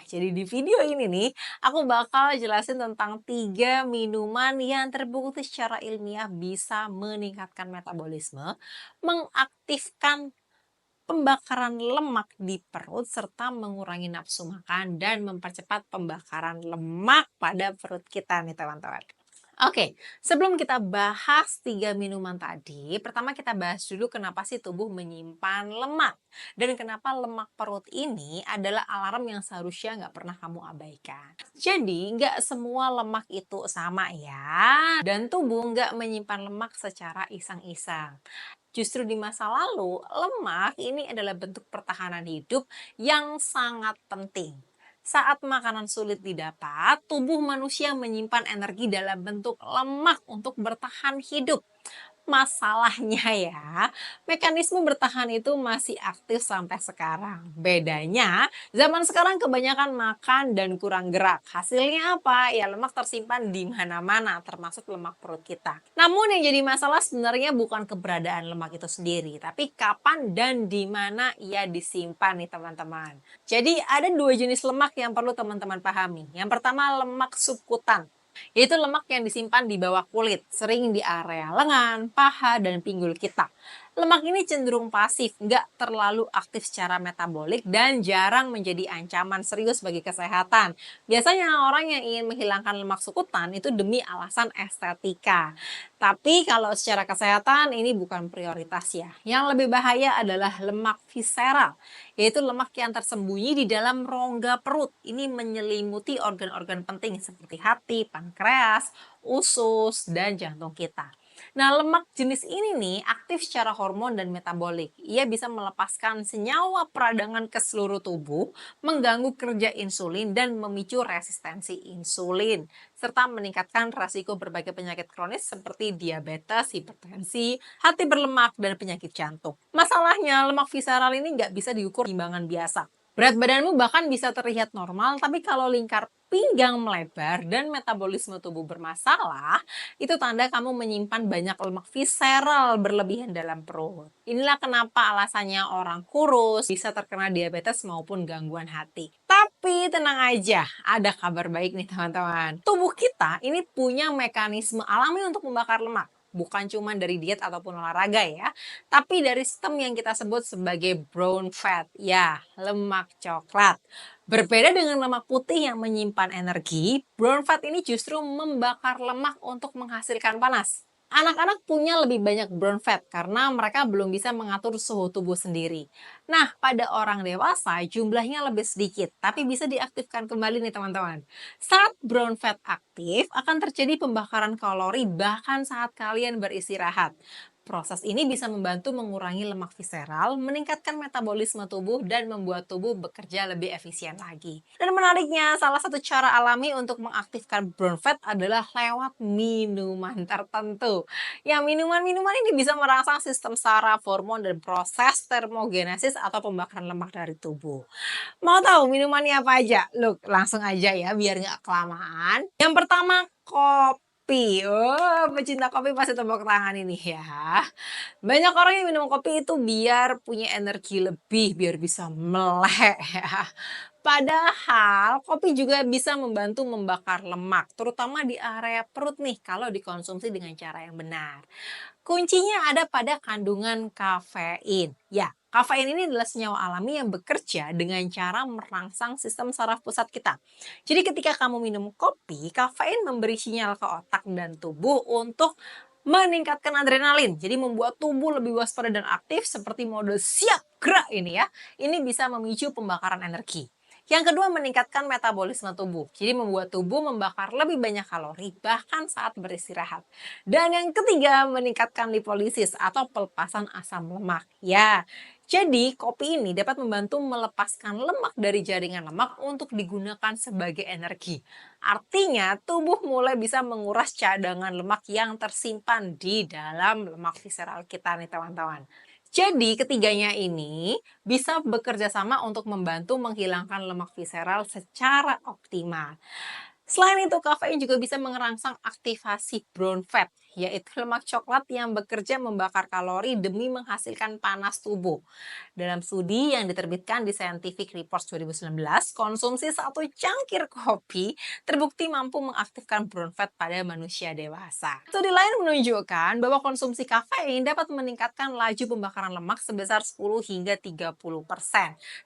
jadi di video ini nih, aku bakal jelasin tentang 3 minuman yang terbukti secara ilmiah bisa meningkatkan metabolisme, mengaktifkan pembakaran lemak di perut, serta mengurangi nafsu makan dan mempercepat pembakaran lemak pada perut kita nih teman-teman. Oke, sebelum kita bahas 3 minuman tadi, pertama kita bahas dulu kenapa sih tubuh menyimpan lemak. Dan kenapa lemak perut ini adalah alarm yang seharusnya nggak pernah kamu abaikan. Jadi, nggak semua lemak itu sama ya. Dan tubuh nggak menyimpan lemak secara iseng-iseng. Justru di masa lalu, lemak ini adalah bentuk pertahanan hidup yang sangat penting. Saat makanan sulit didapat, tubuh manusia menyimpan energi dalam bentuk lemak untuk bertahan hidup. Masalahnya ya, mekanisme bertahan itu masih aktif sampai sekarang. Bedanya, zaman sekarang kebanyakan makan dan kurang gerak. Hasilnya apa? Ya lemak tersimpan di mana-mana, termasuk lemak perut kita. Namun yang jadi masalah sebenarnya bukan keberadaan lemak itu sendiri, tapi kapan dan di mana ia disimpan nih teman-teman. Jadi ada 2 jenis lemak yang perlu teman-teman pahami. Yang pertama lemak subkutan, yaitu lemak yang disimpan di bawah kulit, sering di area lengan, paha, dan pinggul kita. Lemak ini cenderung pasif, nggak terlalu aktif secara metabolik, dan jarang menjadi ancaman serius bagi kesehatan. Biasanya orang yang ingin menghilangkan lemak sukutan itu demi alasan estetika. Tapi kalau secara kesehatan ini bukan prioritas ya. Yang lebih bahaya adalah lemak visceral, yaitu lemak yang tersembunyi di dalam rongga perut. Ini menyelimuti organ-organ penting seperti hati, pankreas, usus, dan jantung kita. Nah, lemak jenis ini nih aktif secara hormon dan metabolik. Ia bisa melepaskan senyawa peradangan ke seluruh tubuh, mengganggu kerja insulin dan memicu resistensi insulin, serta meningkatkan resiko berbagai penyakit kronis seperti diabetes, hipertensi, hati berlemak, dan penyakit jantung. Masalahnya, lemak visceral ini nggak bisa diukur timbangan biasa. Berat badanmu bahkan bisa terlihat normal, tapi kalau lingkar pinggang melebar dan metabolisme tubuh bermasalah, itu tanda kamu menyimpan banyak lemak visceral berlebihan dalam perut. Inilah kenapa alasannya orang kurus bisa terkena diabetes maupun gangguan hati. Tapi tenang aja, ada kabar baik nih teman-teman. Tubuh kita ini punya mekanisme alami untuk membakar lemak. Bukan cuma dari diet ataupun olahraga ya, tapi dari sistem yang kita sebut sebagai brown fat, ya, lemak coklat. Berbeda dengan lemak putih yang menyimpan energi, brown fat ini justru membakar lemak untuk menghasilkan panas. Anak-anak punya lebih banyak brown fat karena mereka belum bisa mengatur suhu tubuh sendiri. Nah, pada orang dewasa jumlahnya lebih sedikit, tapi bisa diaktifkan kembali nih teman-teman. Saat brown fat aktif, akan terjadi pembakaran kalori bahkan saat kalian beristirahat. Proses ini bisa membantu mengurangi lemak visceral, meningkatkan metabolisme tubuh, dan membuat tubuh bekerja lebih efisien lagi. Dan menariknya, salah satu cara alami untuk mengaktifkan brown fat adalah lewat minuman tertentu. Ya, minuman-minuman ini bisa merangsang sistem saraf, hormon, dan proses termogenesis atau pembakaran lemak dari tubuh. Mau tahu minumannya apa aja? Look, langsung aja ya biar nggak kelamaan. Yang pertama, kopi. Oh, pecinta kopi pasti tepuk tangan ini ya. Banyak orang yang minum kopi itu biar punya energi lebih, biar bisa melek ya. Padahal kopi juga bisa membantu membakar lemak, terutama di area perut nih kalau dikonsumsi dengan cara yang benar. Kuncinya ada pada kandungan kafein. Ya, kafein ini adalah senyawa alami yang bekerja dengan cara merangsang sistem saraf pusat kita. Jadi ketika kamu minum kopi, kafein memberi sinyal ke otak dan tubuh untuk meningkatkan adrenalin. Jadi membuat tubuh lebih waspada dan aktif seperti mode siap gerak ini ya. Ini bisa memicu pembakaran energi. Yang kedua, meningkatkan metabolisme tubuh. Jadi membuat tubuh membakar lebih banyak kalori bahkan saat beristirahat. Dan yang ketiga, meningkatkan lipolisis atau pelepasan asam lemak. Ya, jadi kopi ini dapat membantu melepaskan lemak dari jaringan lemak untuk digunakan sebagai energi. Artinya, tubuh mulai bisa menguras cadangan lemak yang tersimpan di dalam lemak visceral kita nih teman-teman. Jadi ketiganya ini bisa bekerja sama untuk membantu menghilangkan lemak visceral secara optimal. Selain itu, kafein juga bisa merangsang aktivasi brown fat yaitu lemak coklat yang bekerja membakar kalori demi menghasilkan panas tubuh. Dalam studi yang diterbitkan di Scientific Reports 2019, konsumsi satu cangkir kopi terbukti mampu mengaktifkan brown fat pada manusia dewasa. Studi lain menunjukkan bahwa konsumsi kafein dapat meningkatkan laju pembakaran lemak sebesar 10 hingga 30%,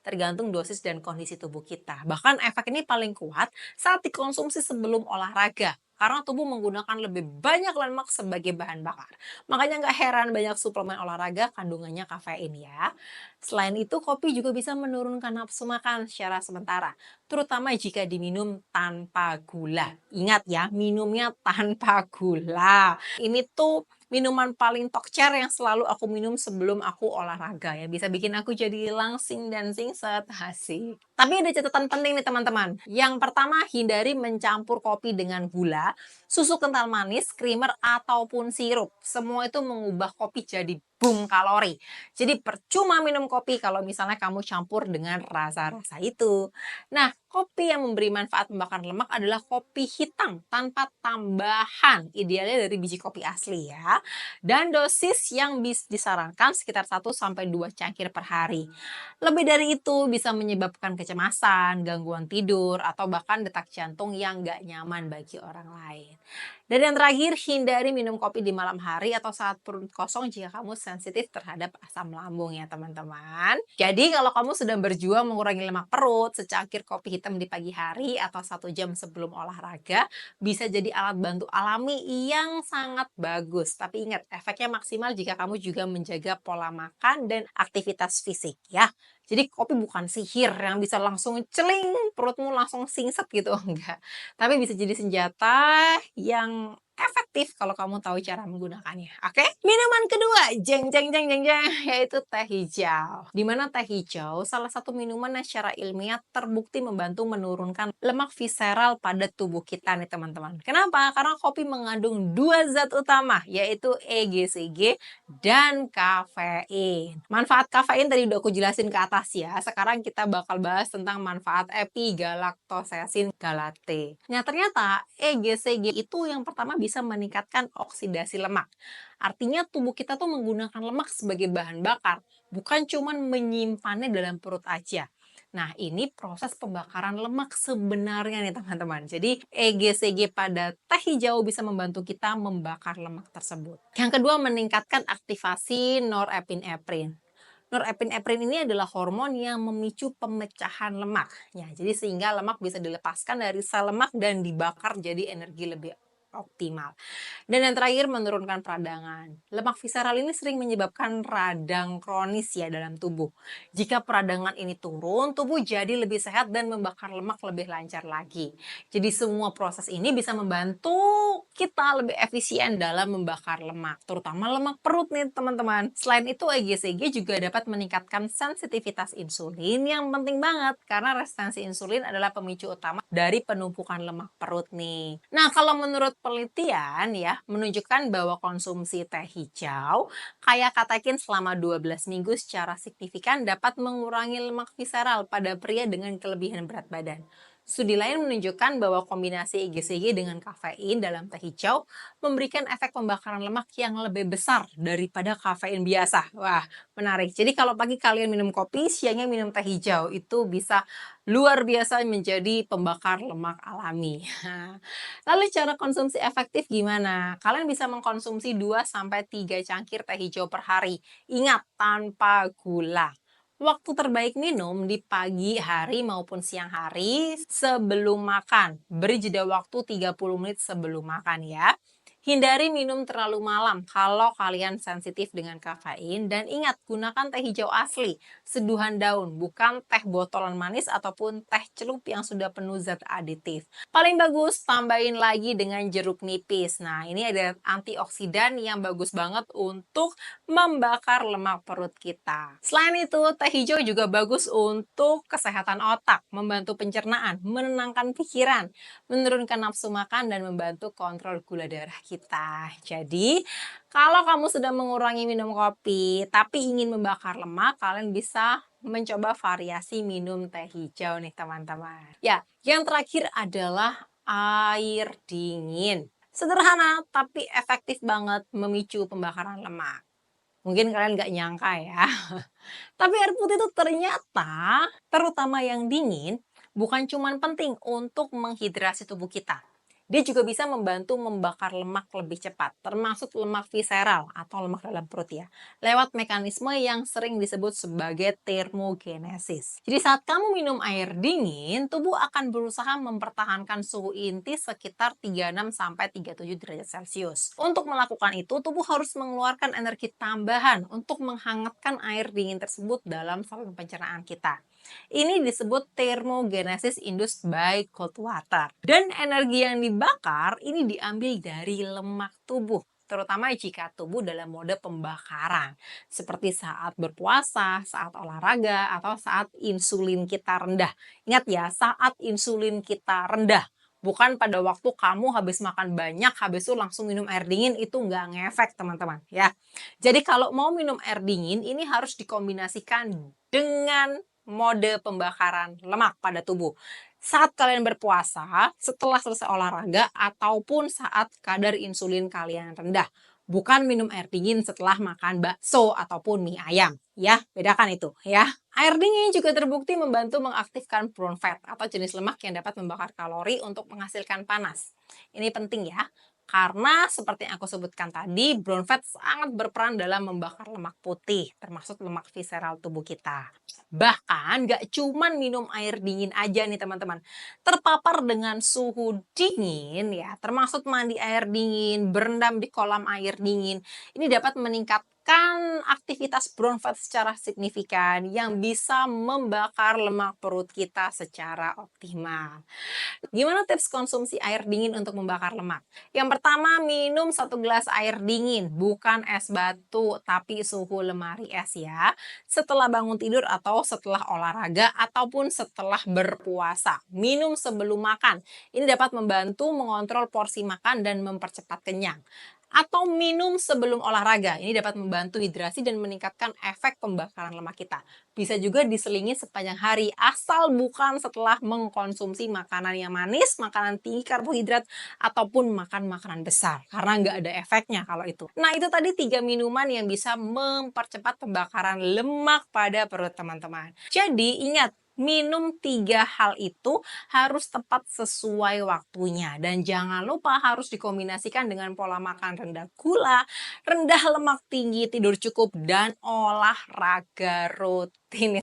tergantung dosis dan kondisi tubuh kita. Bahkan efek ini paling kuat saat dikonsumsi sebelum olahraga, karena tubuh menggunakan lebih banyak lemak sebagai bahan bakar. Makanya nggak heran banyak suplemen olahraga kandungannya kafein ya. Selain itu, kopi juga bisa menurunkan nafsu makan secara sementara, terutama jika diminum tanpa gula. Ingat ya, minumnya tanpa gula. Ini tuh minuman paling tokcer yang selalu aku minum sebelum aku olahraga ya. Bisa bikin aku jadi langsing dan singset, asik. Tapi ada catatan penting nih teman-teman. Yang pertama, hindari mencampur kopi dengan gula, susu kental manis, creamer, ataupun sirup. Semua itu mengubah kopi jadi boom kalori. Jadi percuma minum kopi kalau misalnya kamu campur dengan rasa-rasa itu. Nah, kopi yang memberi manfaat membakar lemak adalah kopi hitam tanpa tambahan, idealnya dari biji kopi asli ya. Dan dosis yang disarankan sekitar 1 sampai 2 cangkir per hari. Lebih dari itu bisa menyebabkan kecemasan, gangguan tidur, atau bahkan detak jantung yang nggak nyaman bagi orang lain. Dan yang terakhir, hindari minum kopi di malam hari atau saat perut kosong jika kamu sensitif terhadap asam lambung ya teman-teman. Jadi kalau kamu sedang berjuang mengurangi lemak perut, secangkir kopi hitam di pagi hari atau 1 jam sebelum olahraga bisa jadi alat bantu alami yang sangat bagus. Tapi ingat, efeknya maksimal jika kamu juga menjaga pola makan dan aktivitas fisik ya. Jadi kopi bukan sihir yang bisa langsung celing, perutmu langsung singset gitu, enggak. Tapi bisa jadi senjata yang efektif kalau kamu tahu cara menggunakannya. Oke? Minuman kedua, jeng jeng jeng jeng jeng, yaitu teh hijau. Di mana teh hijau salah satu minuman yang secara ilmiah terbukti membantu menurunkan lemak visceral pada tubuh kita nih teman-teman. Kenapa? Karena kopi mengandung 2 zat utama, yaitu EGCG dan kafein. Manfaat kafein tadi udah aku jelasin ke atas ya. Sekarang kita bakal bahas tentang manfaat epigalaktosesin galate. Nah, ternyata EGCG itu yang pertama bisa meningkatkan oksidasi lemak. Artinya tubuh kita tuh menggunakan lemak sebagai bahan bakar, bukan cuma menyimpannya dalam perut aja. Nah, ini proses pembakaran lemak sebenarnya nih teman-teman. Jadi, EGCG pada teh hijau bisa membantu kita membakar lemak tersebut. Yang kedua, meningkatkan aktivasi norepinefrin. Norepinefrin ini adalah hormon yang memicu pemecahan lemak. Ya, jadi sehingga lemak bisa dilepaskan dari sel lemak dan dibakar jadi energi lebih optimal. Dan yang terakhir, menurunkan peradangan. Lemak visceral ini sering menyebabkan radang kronis ya dalam tubuh. Jika peradangan ini turun, tubuh jadi lebih sehat dan membakar lemak lebih lancar lagi. Jadi semua proses ini bisa membantu kita lebih efisien dalam membakar lemak, terutama lemak perut nih teman-teman. Selain itu, EGCG juga dapat meningkatkan sensitivitas insulin yang penting banget karena resistensi insulin adalah pemicu utama dari penumpukan lemak perut nih. Nah, kalau menurut penelitian ya, menunjukkan bahwa konsumsi teh hijau kayak katekin selama 12 minggu secara signifikan dapat mengurangi lemak visceral pada pria dengan kelebihan berat badan. Studi lain menunjukkan bahwa kombinasi EGCG dengan kafein dalam teh hijau memberikan efek pembakaran lemak yang lebih besar daripada kafein biasa. Wah, menarik. Jadi kalau pagi kalian minum kopi, siangnya minum teh hijau, itu bisa luar biasa menjadi pembakar lemak alami. Lalu cara konsumsi efektif gimana? Kalian bisa mengkonsumsi 2 sampai 3 cangkir teh hijau per hari. Ingat, tanpa gula. Waktu terbaik minum di pagi hari maupun siang hari sebelum makan. Beri jeda waktu 30 menit sebelum makan ya. Hindari minum terlalu malam kalau kalian sensitif dengan kafein dan ingat gunakan teh hijau asli, seduhan daun, bukan teh botolan manis ataupun teh celup yang sudah penuh zat aditif. Paling bagus tambahin lagi dengan jeruk nipis. Nah, ini ada antioksidan yang bagus banget untuk membakar lemak perut kita. Selain itu, teh hijau juga bagus untuk kesehatan otak, membantu pencernaan, menenangkan pikiran, menurunkan nafsu makan, dan membantu kontrol gula darah kita. Jadi, kalau kamu sedang mengurangi minum kopi tapi ingin membakar lemak, kalian bisa mencoba variasi minum teh hijau nih teman-teman. Ya, yang terakhir adalah air dingin. Sederhana tapi efektif banget memicu pembakaran lemak. Mungkin kalian nggak nyangka ya. Tapi air putih itu ternyata, terutama yang dingin, bukan cuma penting untuk menghidrasi tubuh kita. Dia juga bisa membantu membakar lemak lebih cepat, termasuk lemak visceral atau lemak dalam perut ya, lewat mekanisme yang sering disebut sebagai termogenesis. Jadi saat kamu minum air dingin, tubuh akan berusaha mempertahankan suhu inti sekitar 36-37 derajat Celcius. Untuk melakukan itu, tubuh harus mengeluarkan energi tambahan untuk menghangatkan air dingin tersebut dalam saluran pencernaan kita. Ini disebut thermogenesis induced by cold water. Dan energi yang dibakar ini diambil dari lemak tubuh, terutama jika tubuh dalam mode pembakaran, seperti saat berpuasa, saat olahraga, atau saat insulin kita rendah. Ingat ya, saat insulin kita rendah. Bukan pada waktu kamu habis makan banyak, habis itu langsung minum air dingin, itu nggak ngefek teman-teman ya. Jadi kalau mau minum air dingin, ini harus dikombinasikan dengan mode pembakaran lemak pada tubuh. Saat kalian berpuasa, setelah selesai olahraga, ataupun saat kadar insulin kalian rendah. Bukan minum air dingin setelah makan bakso ataupun mie ayam. Ya, bedakan itu ya. Air dingin juga terbukti membantu mengaktifkan brown fat atau jenis lemak yang dapat membakar kalori untuk menghasilkan panas. Ini penting ya, karena seperti yang aku sebutkan tadi, brown fat sangat berperan dalam membakar lemak putih, termasuk lemak visceral tubuh kita. Bahkan nggak cuman minum air dingin aja nih teman-teman. Terpapar dengan suhu dingin ya, termasuk mandi air dingin, berendam di kolam air dingin, ini dapat meningkatkan aktivitas brown fat secara signifikan yang bisa membakar lemak perut kita secara optimal. Gimana tips konsumsi air dingin untuk membakar lemak? Yang pertama, minum 1 gelas air dingin, bukan es batu, tapi suhu lemari es ya. Setelah bangun tidur atau setelah olahraga ataupun setelah berpuasa. Minum sebelum makan. Ini dapat membantu mengontrol porsi makan dan mempercepat kenyang. Atau minum sebelum olahraga. Ini dapat membantu hidrasi dan meningkatkan efek pembakaran lemak kita. Bisa juga diselingi sepanjang hari, asal bukan setelah mengkonsumsi makanan yang manis, makanan tinggi karbohidrat, ataupun makan makanan besar. Karena nggak ada efeknya kalau itu. Nah itu tadi 3 minuman yang bisa mempercepat pembakaran lemak pada perut teman-teman. Jadi ingat, minum 3 hal itu harus tepat sesuai waktunya. Dan jangan lupa harus dikombinasikan dengan pola makan rendah gula, rendah lemak tinggi, tidur cukup, dan olahraga rutin.